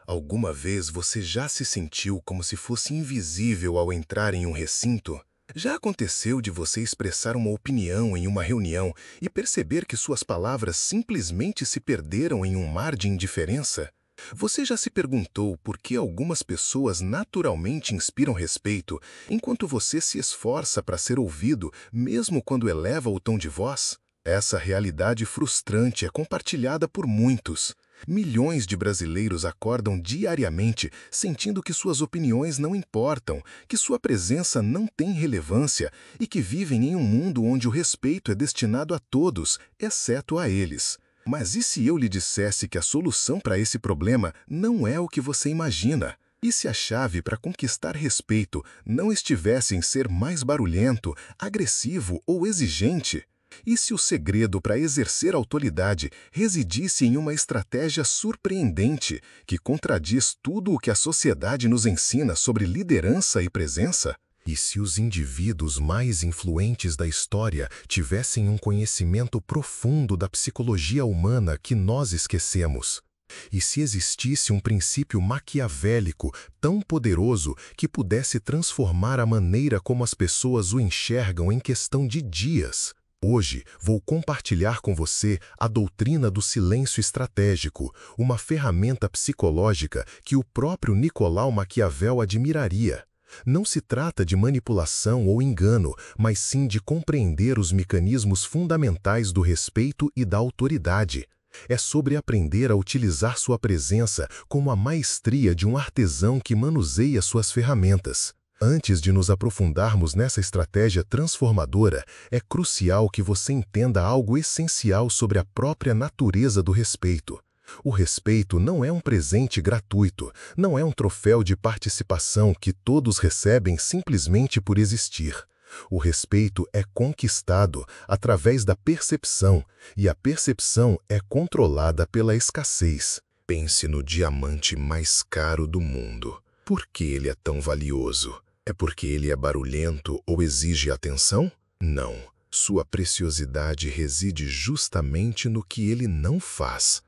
Alguma vez você já se sentiu como se fosse invisível ao entrar em um recinto? Já aconteceu de você expressar uma opinião em uma reunião e perceber que suas palavras simplesmente se perderam em um mar de indiferença? Você já se perguntou por que algumas pessoas naturalmente inspiram respeito, enquanto você se esforça para ser ouvido, mesmo quando eleva o tom de voz? Essa realidade frustrante é compartilhada por muitos. Milhões de brasileiros acordam diariamente sentindo que suas opiniões não importam, que sua presença não tem relevância e que vivem em um mundo onde o respeito é destinado a todos, exceto a eles. Mas e se eu lhe dissesse que a solução para esse problema não é o que você imagina? E se a chave para conquistar respeito não estivesse em ser mais barulhento, agressivo ou exigente? E se o segredo para exercer autoridade residisse em uma estratégia surpreendente que contradiz tudo o que a sociedade nos ensina sobre liderança e presença? E se os indivíduos mais influentes da história tivessem um conhecimento profundo da psicologia humana que nós esquecemos? E se existisse um princípio maquiavélico tão poderoso que pudesse transformar a maneira como as pessoas o enxergam em questão de dias? Hoje, vou compartilhar com você a doutrina do silêncio estratégico, uma ferramenta psicológica que o próprio Nicolau Maquiavel admiraria. Não se trata de manipulação ou engano, mas sim de compreender os mecanismos fundamentais do respeito e da autoridade. É sobre aprender a utilizar sua presença como a maestria de um artesão que manuseia suas ferramentas. Antes de nos aprofundarmos nessa estratégia transformadora, é crucial que você entenda algo essencial sobre a própria natureza do respeito. O respeito não é um presente gratuito, não é um troféu de participação que todos recebem simplesmente por existir. O respeito é conquistado através da percepção, e a percepção é controlada pela escassez. Pense no diamante mais caro do mundo. Por que ele é tão valioso? É porque ele é barulhento ou exige atenção? Não. Sua preciosidade reside justamente no que ele não faz.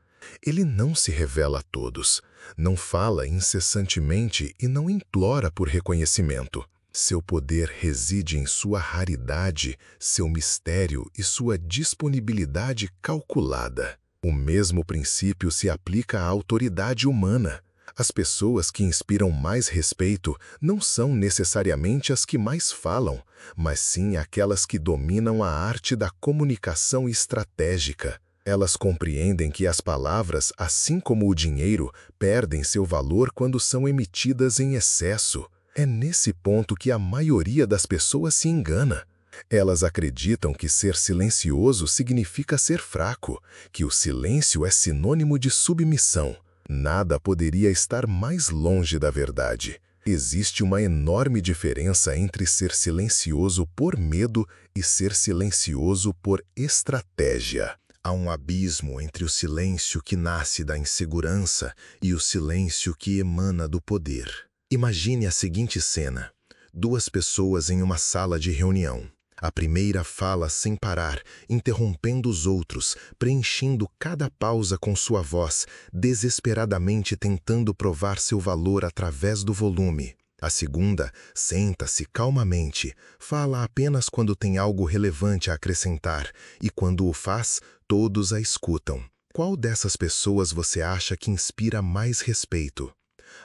Ele não se revela a todos, não fala incessantemente e não implora por reconhecimento. Seu poder reside em sua raridade, seu mistério e sua disponibilidade calculada. O mesmo princípio se aplica à autoridade humana. As pessoas que inspiram mais respeito não são necessariamente as que mais falam, mas sim aquelas que dominam a arte da comunicação estratégica. Elas compreendem que as palavras, assim como o dinheiro, perdem seu valor quando são emitidas em excesso. É nesse ponto que a maioria das pessoas se engana. Elas acreditam que ser silencioso significa ser fraco, que o silêncio é sinônimo de submissão. Nada poderia estar mais longe da verdade. Existe uma enorme diferença entre ser silencioso por medo e ser silencioso por estratégia. Há um abismo entre o silêncio que nasce da insegurança e o silêncio que emana do poder. Imagine a seguinte cena: duas pessoas em uma sala de reunião. A primeira fala sem parar, interrompendo os outros, preenchendo cada pausa com sua voz, desesperadamente tentando provar seu valor através do volume. A segunda senta-se calmamente, fala apenas quando tem algo relevante a acrescentar, e quando o faz, todos a escutam. Qual dessas pessoas você acha que inspira mais respeito?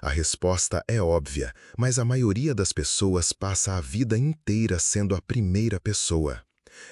A resposta é óbvia, mas a maioria das pessoas passa a vida inteira sendo a primeira pessoa.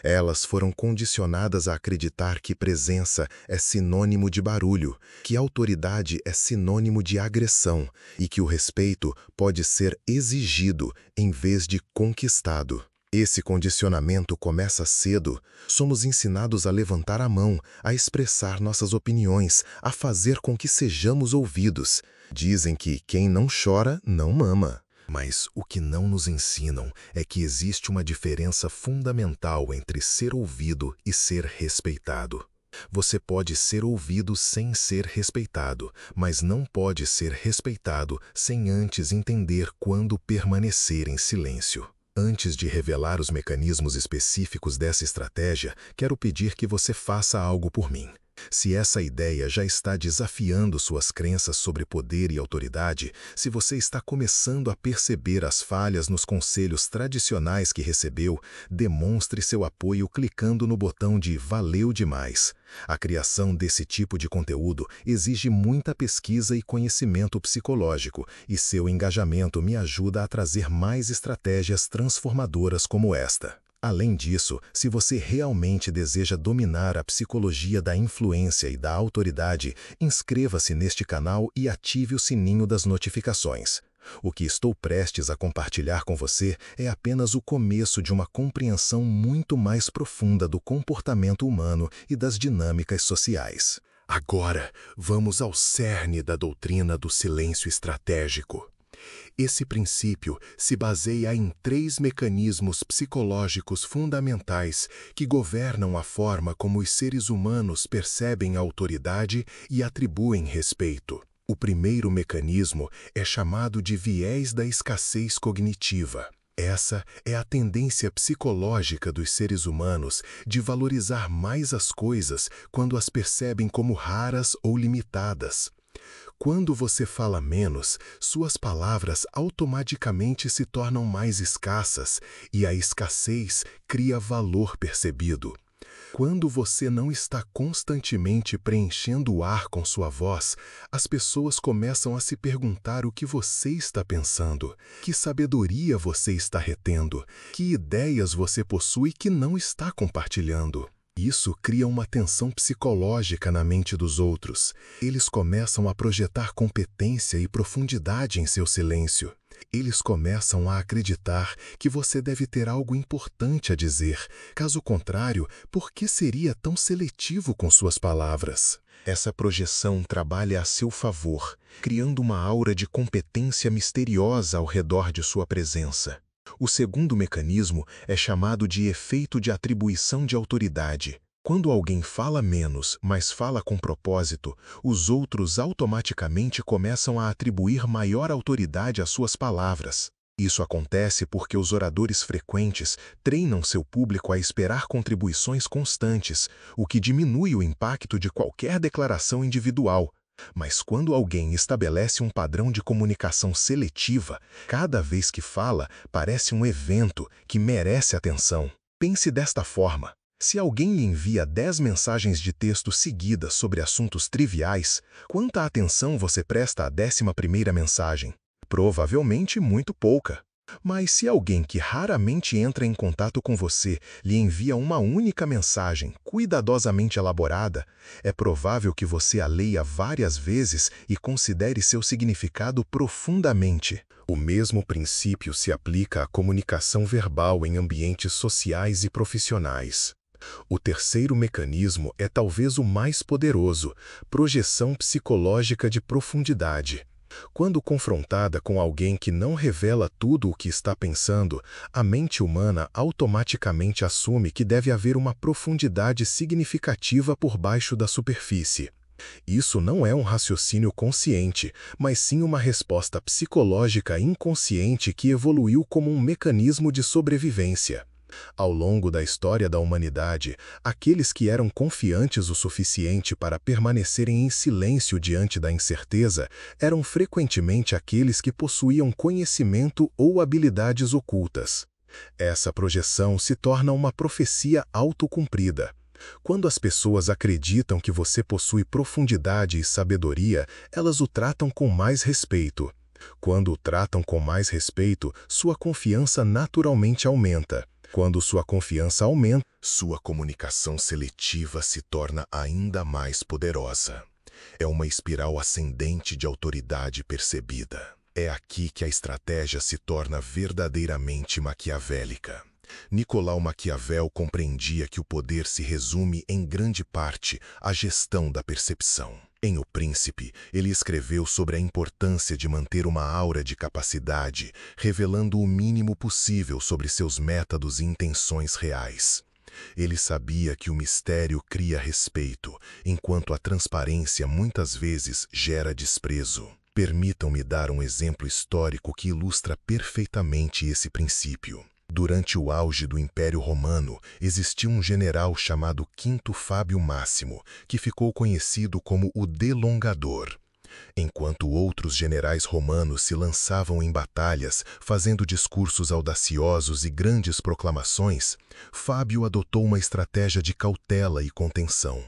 Elas foram condicionadas a acreditar que presença é sinônimo de barulho, que autoridade é sinônimo de agressão e que o respeito pode ser exigido em vez de conquistado. Esse condicionamento começa cedo. Somos ensinados a levantar a mão, a expressar nossas opiniões, a fazer com que sejamos ouvidos. Dizem que quem não chora, não mama. Mas o que não nos ensinam é que existe uma diferença fundamental entre ser ouvido e ser respeitado. Você pode ser ouvido sem ser respeitado, mas não pode ser respeitado sem antes entender quando permanecer em silêncio. Antes de revelar os mecanismos específicos dessa estratégia, quero pedir que você faça algo por mim. Se essa ideia já está desafiando suas crenças sobre poder e autoridade, se você está começando a perceber as falhas nos conselhos tradicionais que recebeu, demonstre seu apoio clicando no botão de "Valeu demais". A criação desse tipo de conteúdo exige muita pesquisa e conhecimento psicológico, e seu engajamento me ajuda a trazer mais estratégias transformadoras como esta. Além disso, se você realmente deseja dominar a psicologia da influência e da autoridade, inscreva-se neste canal e ative o sininho das notificações. O que estou prestes a compartilhar com você é apenas o começo de uma compreensão muito mais profunda do comportamento humano e das dinâmicas sociais. Agora, vamos ao cerne da doutrina do silêncio estratégico. Esse princípio se baseia em 3 mecanismos psicológicos fundamentais que governam a forma como os seres humanos percebem a autoridade e atribuem respeito. O primeiro mecanismo é chamado de viés da escassez cognitiva. Essa é a tendência psicológica dos seres humanos de valorizar mais as coisas quando as percebem como raras ou limitadas. Quando você fala menos, suas palavras automaticamente se tornam mais escassas e a escassez cria valor percebido. Quando você não está constantemente preenchendo o ar com sua voz, as pessoas começam a se perguntar o que você está pensando, que sabedoria você está retendo, que ideias você possui que não está compartilhando. Isso cria uma tensão psicológica na mente dos outros. Eles começam a projetar competência e profundidade em seu silêncio. Eles começam a acreditar que você deve ter algo importante a dizer. Caso contrário, por que seria tão seletivo com suas palavras? Essa projeção trabalha a seu favor, criando uma aura de competência misteriosa ao redor de sua presença. O segundo mecanismo é chamado de efeito de atribuição de autoridade. Quando alguém fala menos, mas fala com propósito, os outros automaticamente começam a atribuir maior autoridade às suas palavras. Isso acontece porque os oradores frequentes treinam seu público a esperar contribuições constantes, o que diminui o impacto de qualquer declaração individual. Mas quando alguém estabelece um padrão de comunicação seletiva, cada vez que fala, parece um evento que merece atenção. Pense desta forma. Se alguém lhe envia 10 mensagens de texto seguidas sobre assuntos triviais, quanta atenção você presta à 11ª mensagem? Provavelmente muito pouca. Mas se alguém que raramente entra em contato com você lhe envia uma única mensagem cuidadosamente elaborada, é provável que você a leia várias vezes e considere seu significado profundamente. O mesmo princípio se aplica à comunicação verbal em ambientes sociais e profissionais. O terceiro mecanismo é talvez o mais poderoso: projeção psicológica de profundidade. Quando confrontada com alguém que não revela tudo o que está pensando, a mente humana automaticamente assume que deve haver uma profundidade significativa por baixo da superfície. Isso não é um raciocínio consciente, mas sim uma resposta psicológica inconsciente que evoluiu como um mecanismo de sobrevivência. Ao longo da história da humanidade, aqueles que eram confiantes o suficiente para permanecerem em silêncio diante da incerteza eram frequentemente aqueles que possuíam conhecimento ou habilidades ocultas. Essa projeção se torna uma profecia autocumprida. Quando as pessoas acreditam que você possui profundidade e sabedoria, elas o tratam com mais respeito. Quando o tratam com mais respeito, sua confiança naturalmente aumenta. Quando sua confiança aumenta, sua comunicação seletiva se torna ainda mais poderosa. É uma espiral ascendente de autoridade percebida. É aqui que a estratégia se torna verdadeiramente maquiavélica. Nicolau Maquiavel compreendia que o poder se resume, em grande parte, à gestão da percepção. Em O Príncipe, ele escreveu sobre a importância de manter uma aura de capacidade, revelando o mínimo possível sobre seus métodos e intenções reais. Ele sabia que o mistério cria respeito, enquanto a transparência muitas vezes gera desprezo. Permitam-me dar um exemplo histórico que ilustra perfeitamente esse princípio. Durante o auge do Império Romano, existiu um general chamado Quinto Fábio Máximo, que ficou conhecido como o Delongador. Enquanto outros generais romanos se lançavam em batalhas, fazendo discursos audaciosos e grandes proclamações, Fábio adotou uma estratégia de cautela e contenção.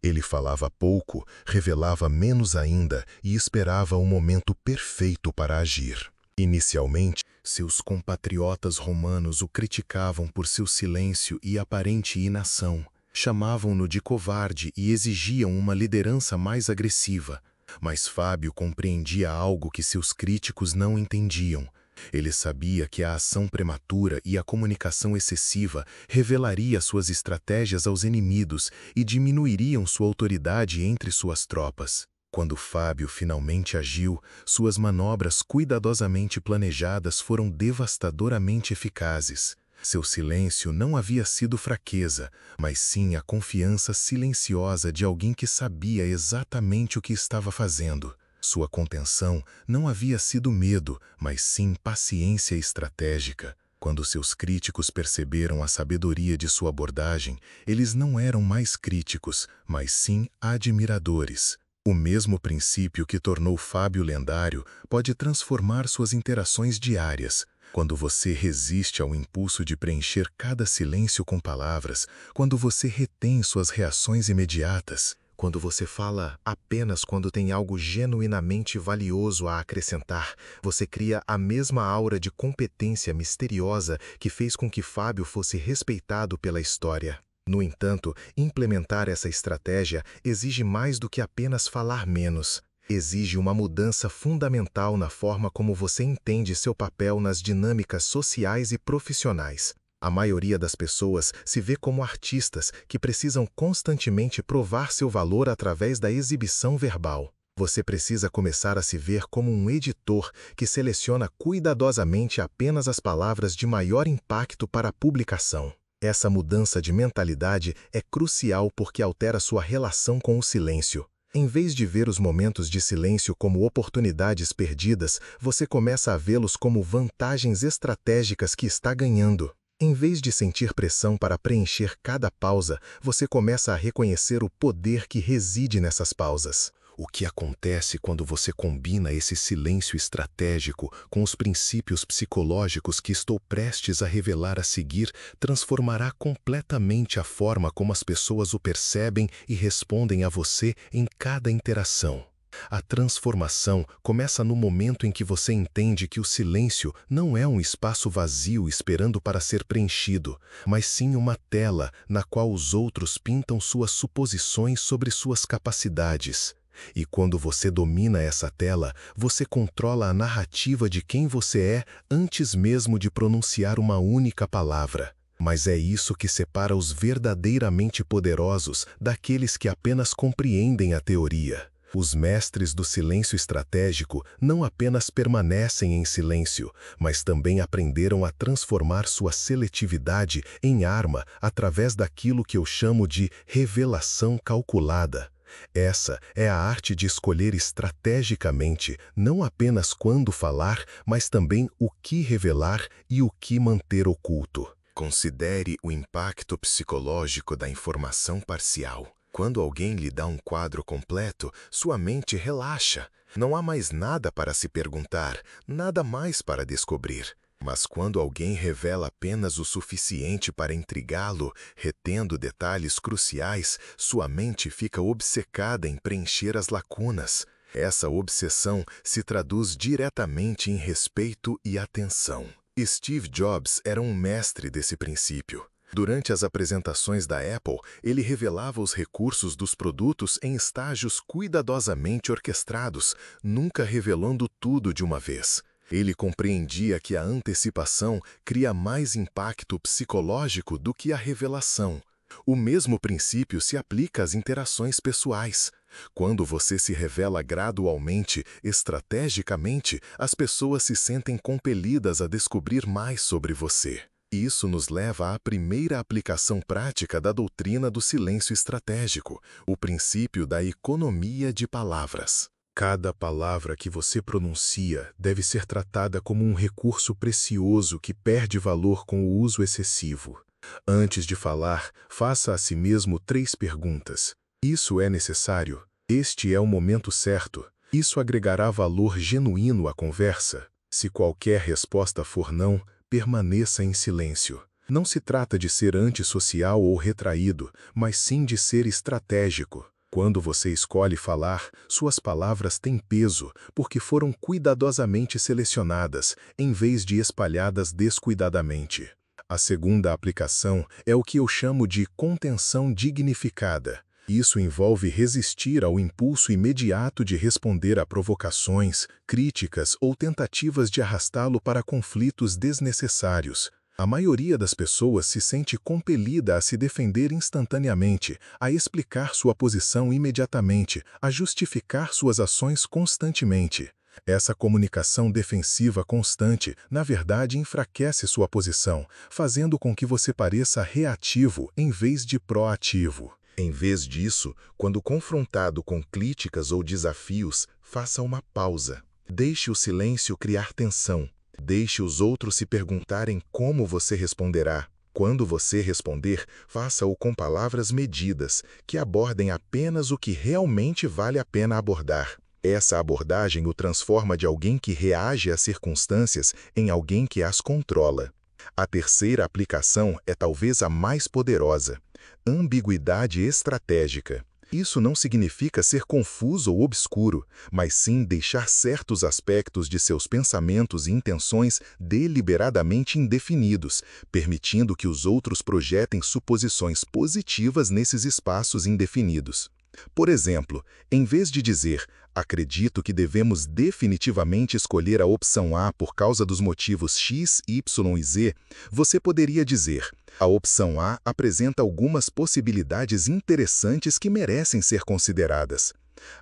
Ele falava pouco, revelava menos ainda e esperava o momento perfeito para agir. Inicialmente, seus compatriotas romanos o criticavam por seu silêncio e aparente inação. Chamavam-no de covarde e exigiam uma liderança mais agressiva. Mas Fábio compreendia algo que seus críticos não entendiam. Ele sabia que a ação prematura e a comunicação excessiva revelaria suas estratégias aos inimigos e diminuiriam sua autoridade entre suas tropas. Quando Fábio finalmente agiu, suas manobras cuidadosamente planejadas foram devastadoramente eficazes. Seu silêncio não havia sido fraqueza, mas sim a confiança silenciosa de alguém que sabia exatamente o que estava fazendo. Sua contenção não havia sido medo, mas sim paciência estratégica. Quando seus críticos perceberam a sabedoria de sua abordagem, eles não eram mais críticos, mas sim admiradores. O mesmo princípio que tornou Fábio lendário pode transformar suas interações diárias. Quando você resiste ao impulso de preencher cada silêncio com palavras, quando você retém suas reações imediatas, quando você fala apenas quando tem algo genuinamente valioso a acrescentar, você cria a mesma aura de competência misteriosa que fez com que Fábio fosse respeitado pela história. No entanto, implementar essa estratégia exige mais do que apenas falar menos. Exige uma mudança fundamental na forma como você entende seu papel nas dinâmicas sociais e profissionais. A maioria das pessoas se vê como artistas que precisam constantemente provar seu valor através da exibição verbal. Você precisa começar a se ver como um editor que seleciona cuidadosamente apenas as palavras de maior impacto para a publicação. Essa mudança de mentalidade é crucial porque altera sua relação com o silêncio. Em vez de ver os momentos de silêncio como oportunidades perdidas, você começa a vê-los como vantagens estratégicas que está ganhando. Em vez de sentir pressão para preencher cada pausa, você começa a reconhecer o poder que reside nessas pausas. O que acontece quando você combina esse silêncio estratégico com os princípios psicológicos que estou prestes a revelar a seguir transformará completamente a forma como as pessoas o percebem e respondem a você em cada interação. A transformação começa no momento em que você entende que o silêncio não é um espaço vazio esperando para ser preenchido, mas sim uma tela na qual os outros pintam suas suposições sobre suas capacidades. E quando você domina essa tela, você controla a narrativa de quem você é antes mesmo de pronunciar uma única palavra. Mas é isso que separa os verdadeiramente poderosos daqueles que apenas compreendem a teoria. Os mestres do silêncio estratégico não apenas permanecem em silêncio, mas também aprenderam a transformar sua seletividade em arma através daquilo que eu chamo de revelação calculada. Essa é a arte de escolher estrategicamente não apenas quando falar, mas também o que revelar e o que manter oculto. Considere o impacto psicológico da informação parcial. Quando alguém lhe dá um quadro completo, sua mente relaxa. Não há mais nada para se perguntar, nada mais para descobrir. Mas quando alguém revela apenas o suficiente para intrigá-lo, retendo detalhes cruciais, sua mente fica obcecada em preencher as lacunas. Essa obsessão se traduz diretamente em respeito e atenção. Steve Jobs era um mestre desse princípio. Durante as apresentações da Apple, ele revelava os recursos dos produtos em estágios cuidadosamente orquestrados, nunca revelando tudo de uma vez. Ele compreendia que a antecipação cria mais impacto psicológico do que a revelação. O mesmo princípio se aplica às interações pessoais. Quando você se revela gradualmente, estrategicamente, as pessoas se sentem compelidas a descobrir mais sobre você. Isso nos leva à primeira aplicação prática da doutrina do silêncio estratégico, o princípio da economia de palavras. Cada palavra que você pronuncia deve ser tratada como um recurso precioso que perde valor com o uso excessivo. Antes de falar, faça a si mesmo 3 perguntas. Isso é necessário? Este é o momento certo? Isso agregará valor genuíno à conversa? Se qualquer resposta for não, permaneça em silêncio. Não se trata de ser antissocial ou retraído, mas sim de ser estratégico. Quando você escolhe falar, suas palavras têm peso, porque foram cuidadosamente selecionadas, em vez de espalhadas descuidadamente. A segunda aplicação é o que eu chamo de contenção dignificada. Isso envolve resistir ao impulso imediato de responder a provocações, críticas ou tentativas de arrastá-lo para conflitos desnecessários. A maioria das pessoas se sente compelida a se defender instantaneamente, a explicar sua posição imediatamente, a justificar suas ações constantemente. Essa comunicação defensiva constante, na verdade, enfraquece sua posição, fazendo com que você pareça reativo em vez de proativo. Em vez disso, quando confrontado com críticas ou desafios, faça uma pausa. Deixe o silêncio criar tensão. Deixe os outros se perguntarem como você responderá. Quando você responder, faça-o com palavras medidas, que abordem apenas o que realmente vale a pena abordar. Essa abordagem o transforma de alguém que reage às circunstâncias em alguém que as controla. A terceira aplicação é talvez a mais poderosa: ambiguidade estratégica. Isso não significa ser confuso ou obscuro, mas sim deixar certos aspectos de seus pensamentos e intenções deliberadamente indefinidos, permitindo que os outros projetem suposições positivas nesses espaços indefinidos. Por exemplo, em vez de dizer "acredito que devemos definitivamente escolher a opção A por causa dos motivos X, Y e Z", você poderia dizer "a opção A apresenta algumas possibilidades interessantes que merecem ser consideradas".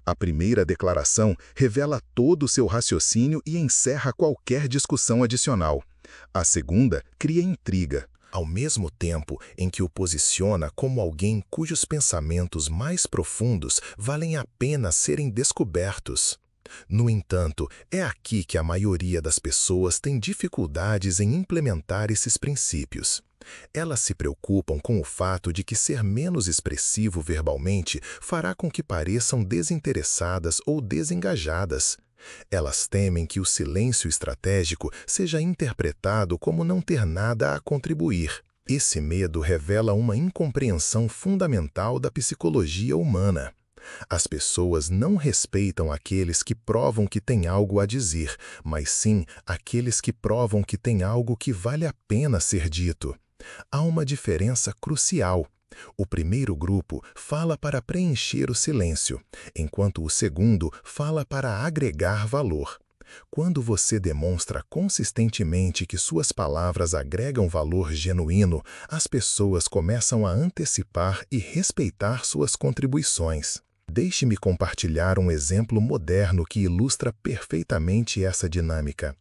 A primeira declaração revela todo o seu raciocínio e encerra qualquer discussão adicional. A segunda cria intriga, ao mesmo tempo em que o posiciona como alguém cujos pensamentos mais profundos valem a pena serem descobertos. No entanto, é aqui que a maioria das pessoas tem dificuldades em implementar esses princípios. Elas se preocupam com o fato de que ser menos expressivo verbalmente fará com que pareçam desinteressadas ou desengajadas. Elas temem que o silêncio estratégico seja interpretado como não ter nada a contribuir. Esse medo revela uma incompreensão fundamental da psicologia humana. As pessoas não respeitam aqueles que provam que têm algo a dizer, mas sim aqueles que provam que têm algo que vale a pena ser dito. Há uma diferença crucial. O primeiro grupo fala para preencher o silêncio, enquanto o segundo fala para agregar valor. Quando você demonstra consistentemente que suas palavras agregam valor genuíno, as pessoas começam a antecipar e respeitar suas contribuições. Deixe-me compartilhar um exemplo moderno que ilustra perfeitamente essa dinâmica.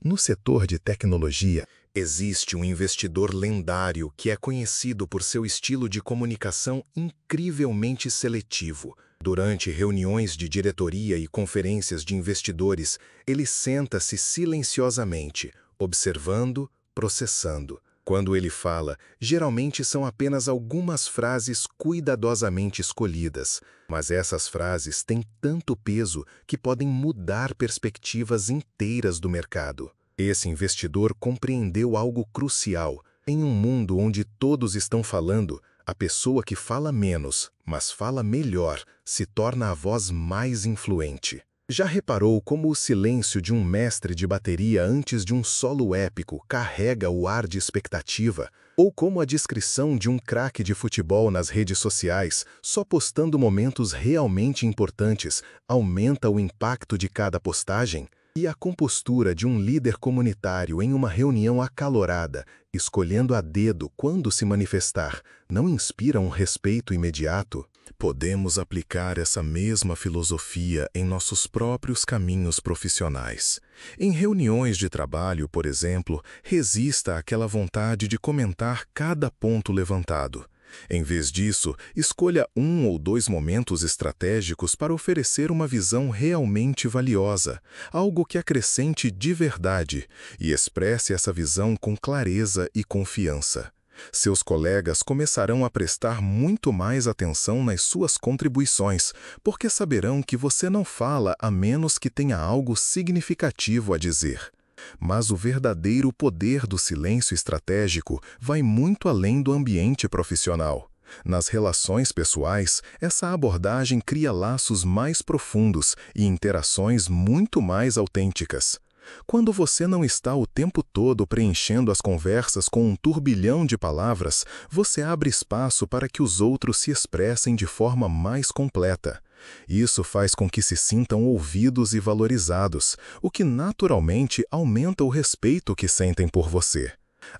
No setor de tecnologia, existe um investidor lendário que é conhecido por seu estilo de comunicação incrivelmente seletivo. Durante reuniões de diretoria e conferências de investidores, ele senta-se silenciosamente, observando, processando. Quando ele fala, geralmente são apenas algumas frases cuidadosamente escolhidas, mas essas frases têm tanto peso que podem mudar perspectivas inteiras do mercado. Esse investidor compreendeu algo crucial. Em um mundo onde todos estão falando, a pessoa que fala menos, mas fala melhor, se torna a voz mais influente. Já reparou como o silêncio de um mestre de bateria antes de um solo épico carrega o ar de expectativa? Ou como a descrição de um craque de futebol nas redes sociais, só postando momentos realmente importantes, aumenta o impacto de cada postagem? E a compostura de um líder comunitário em uma reunião acalorada, escolhendo a dedo quando se manifestar, não inspira um respeito imediato? Podemos aplicar essa mesma filosofia em nossos próprios caminhos profissionais. Em reuniões de trabalho, por exemplo, resista àquela vontade de comentar cada ponto levantado. Em vez disso, escolha 1 ou 2 momentos estratégicos para oferecer uma visão realmente valiosa, algo que acrescente de verdade, e expresse essa visão com clareza e confiança. Seus colegas começarão a prestar muito mais atenção nas suas contribuições, porque saberão que você não fala a menos que tenha algo significativo a dizer. Mas o verdadeiro poder do silêncio estratégico vai muito além do ambiente profissional. Nas relações pessoais, essa abordagem cria laços mais profundos e interações muito mais autênticas. Quando você não está o tempo todo preenchendo as conversas com um turbilhão de palavras, você abre espaço para que os outros se expressem de forma mais completa. Isso faz com que se sintam ouvidos e valorizados, o que naturalmente aumenta o respeito que sentem por você.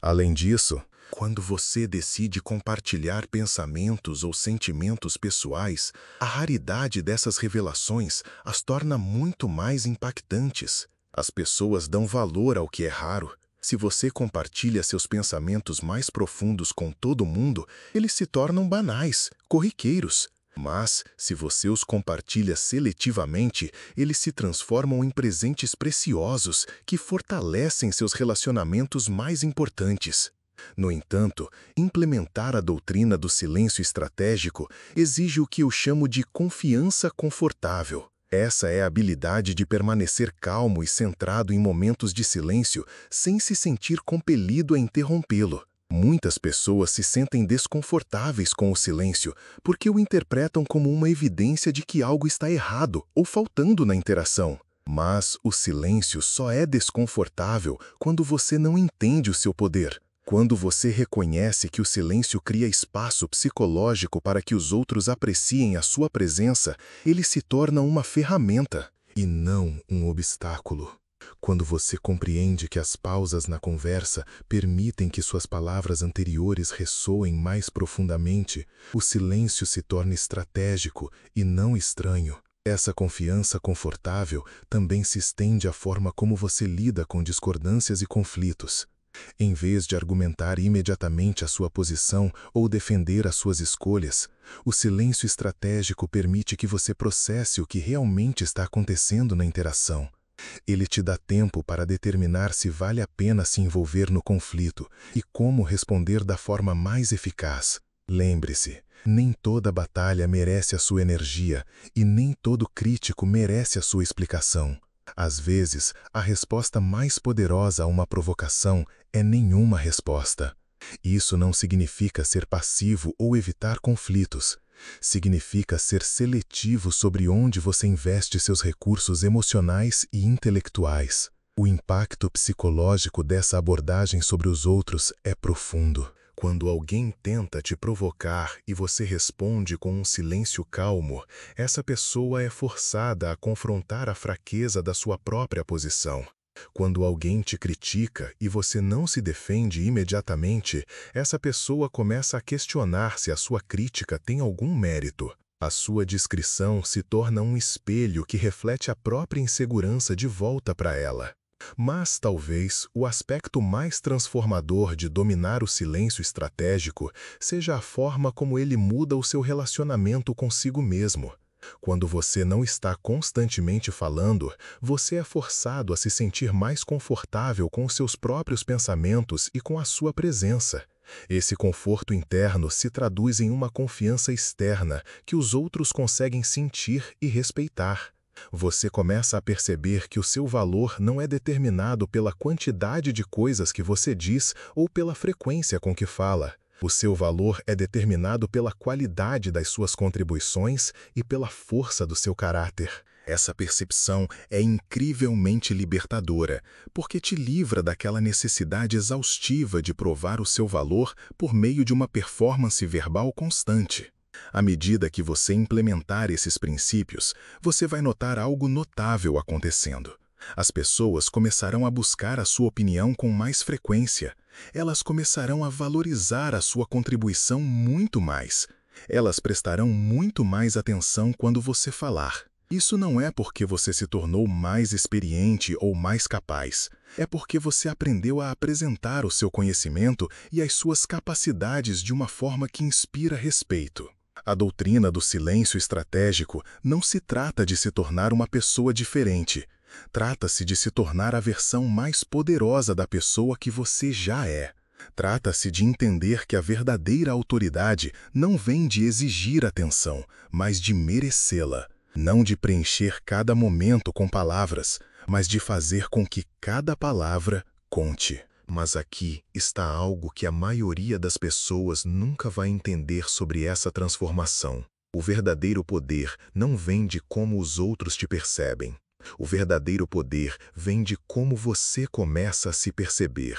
Além disso, quando você decide compartilhar pensamentos ou sentimentos pessoais, a raridade dessas revelações as torna muito mais impactantes. As pessoas dão valor ao que é raro. Se você compartilha seus pensamentos mais profundos com todo mundo, eles se tornam banais, corriqueiros. Mas, se você os compartilha seletivamente, eles se transformam em presentes preciosos que fortalecem seus relacionamentos mais importantes. No entanto, implementar a doutrina do silêncio estratégico exige o que eu chamo de confiança confortável. Essa é a habilidade de permanecer calmo e centrado em momentos de silêncio sem se sentir compelido a interrompê-lo. Muitas pessoas se sentem desconfortáveis com o silêncio porque o interpretam como uma evidência de que algo está errado ou faltando na interação. Mas o silêncio só é desconfortável quando você não entende o seu poder. Quando você reconhece que o silêncio cria espaço psicológico para que os outros apreciem a sua presença, ele se torna uma ferramenta e não um obstáculo. Quando você compreende que as pausas na conversa permitem que suas palavras anteriores ressoem mais profundamente, o silêncio se torna estratégico e não estranho. Essa confiança confortável também se estende à forma como você lida com discordâncias e conflitos. Em vez de argumentar imediatamente a sua posição ou defender as suas escolhas, o silêncio estratégico permite que você processe o que realmente está acontecendo na interação. Ele te dá tempo para determinar se vale a pena se envolver no conflito e como responder da forma mais eficaz. Lembre-se, nem toda batalha merece a sua energia e nem todo crítico merece a sua explicação. Às vezes, a resposta mais poderosa a uma provocação é nenhuma resposta. Isso não significa ser passivo ou evitar conflitos. Significa ser seletivo sobre onde você investe seus recursos emocionais e intelectuais. O impacto psicológico dessa abordagem sobre os outros é profundo. Quando alguém tenta te provocar e você responde com um silêncio calmo, essa pessoa é forçada a confrontar a fraqueza da sua própria posição. Quando alguém te critica e você não se defende imediatamente, essa pessoa começa a questionar se a sua crítica tem algum mérito. A sua discrição se torna um espelho que reflete a própria insegurança de volta para ela. Mas talvez o aspecto mais transformador de dominar o silêncio estratégico seja a forma como ele muda o seu relacionamento consigo mesmo. Quando você não está constantemente falando, você é forçado a se sentir mais confortável com os seus próprios pensamentos e com a sua presença. Esse conforto interno se traduz em uma confiança externa que os outros conseguem sentir e respeitar. Você começa a perceber que o seu valor não é determinado pela quantidade de coisas que você diz ou pela frequência com que fala. O seu valor é determinado pela qualidade das suas contribuições e pela força do seu caráter. Essa percepção é incrivelmente libertadora, porque te livra daquela necessidade exaustiva de provar o seu valor por meio de uma performance verbal constante. À medida que você implementar esses princípios, você vai notar algo notável acontecendo. As pessoas começarão a buscar a sua opinião com mais frequência. Elas começarão a valorizar a sua contribuição muito mais. Elas prestarão muito mais atenção quando você falar. Isso não é porque você se tornou mais experiente ou mais capaz. É porque você aprendeu a apresentar o seu conhecimento e as suas capacidades de uma forma que inspira respeito. A doutrina do silêncio estratégico não se trata de se tornar uma pessoa diferente. Trata-se de se tornar a versão mais poderosa da pessoa que você já é. Trata-se de entender que a verdadeira autoridade não vem de exigir atenção, mas de merecê-la. Não de preencher cada momento com palavras, mas de fazer com que cada palavra conte. Mas aqui está algo que a maioria das pessoas nunca vai entender sobre essa transformação. O verdadeiro poder não vem de como os outros te percebem. O verdadeiro poder vem de como você começa a se perceber.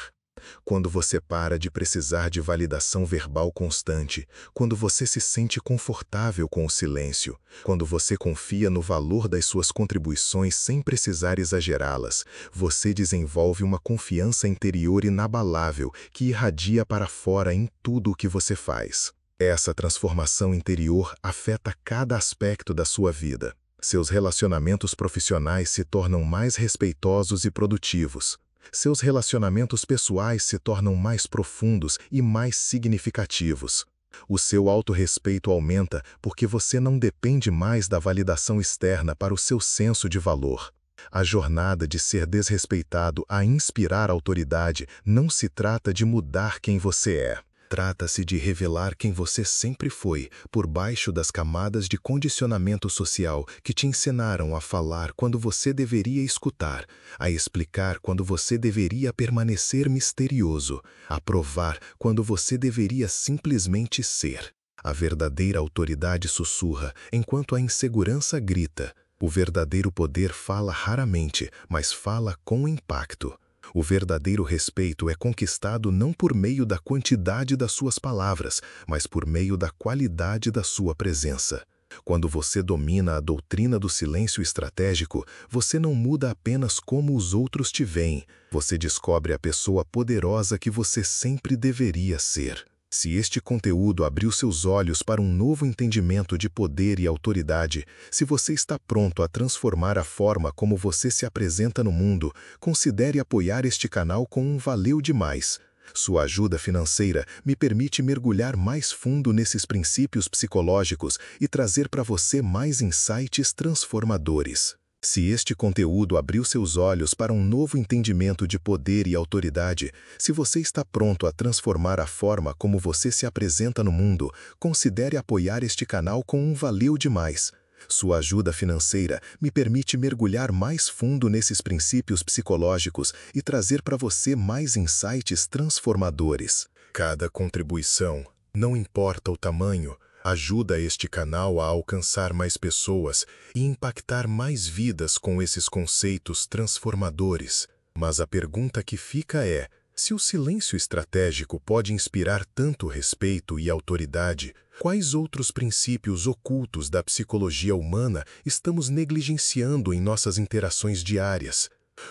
Quando você para de precisar de validação verbal constante, quando você se sente confortável com o silêncio, quando você confia no valor das suas contribuições sem precisar exagerá-las, você desenvolve uma confiança interior inabalável que irradia para fora em tudo o que você faz. Essa transformação interior afeta cada aspecto da sua vida. Seus relacionamentos profissionais se tornam mais respeitosos e produtivos. Seus relacionamentos pessoais se tornam mais profundos e mais significativos. O seu autorrespeito aumenta porque você não depende mais da validação externa para o seu senso de valor. A jornada de ser desrespeitado a inspirar autoridade não se trata de mudar quem você é. Trata-se de revelar quem você sempre foi, por baixo das camadas de condicionamento social que te ensinaram a falar quando você deveria escutar, a explicar quando você deveria permanecer misterioso, a provar quando você deveria simplesmente ser. A verdadeira autoridade sussurra, enquanto a insegurança grita. O verdadeiro poder fala raramente, mas fala com impacto. O verdadeiro respeito é conquistado não por meio da quantidade das suas palavras, mas por meio da qualidade da sua presença. Quando você domina a doutrina do silêncio estratégico, você não muda apenas como os outros te veem, você descobre a pessoa poderosa que você sempre deveria ser. Se este conteúdo abriu seus olhos para um novo entendimento de poder e autoridade, se você está pronto a transformar a forma como você se apresenta no mundo, considere apoiar este canal com um valeu demais. Sua ajuda financeira me permite mergulhar mais fundo nesses princípios psicológicos e trazer para você mais insights transformadores. Se este conteúdo abriu seus olhos para um novo entendimento de poder e autoridade, se você está pronto a transformar a forma como você se apresenta no mundo, considere apoiar este canal com um valeu demais. Sua ajuda financeira me permite mergulhar mais fundo nesses princípios psicológicos e trazer para você mais insights transformadores. Cada contribuição, não importa o tamanho, ajuda este canal a alcançar mais pessoas e impactar mais vidas com esses conceitos transformadores. Mas a pergunta que fica é, se o silêncio estratégico pode inspirar tanto respeito e autoridade, quais outros princípios ocultos da psicologia humana estamos negligenciando em nossas interações diárias?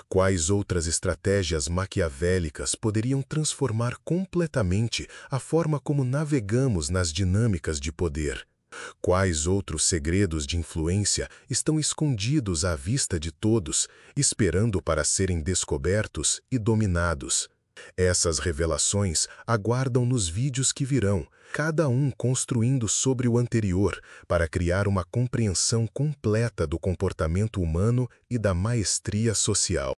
Quais outras estratégias maquiavélicas poderiam transformar completamente a forma como navegamos nas dinâmicas de poder? Quais outros segredos de influência estão escondidos à vista de todos, esperando para serem descobertos e dominados? Essas revelações aguardam nos vídeos que virão, cada um construindo sobre o anterior, para criar uma compreensão completa do comportamento humano e da maestria social.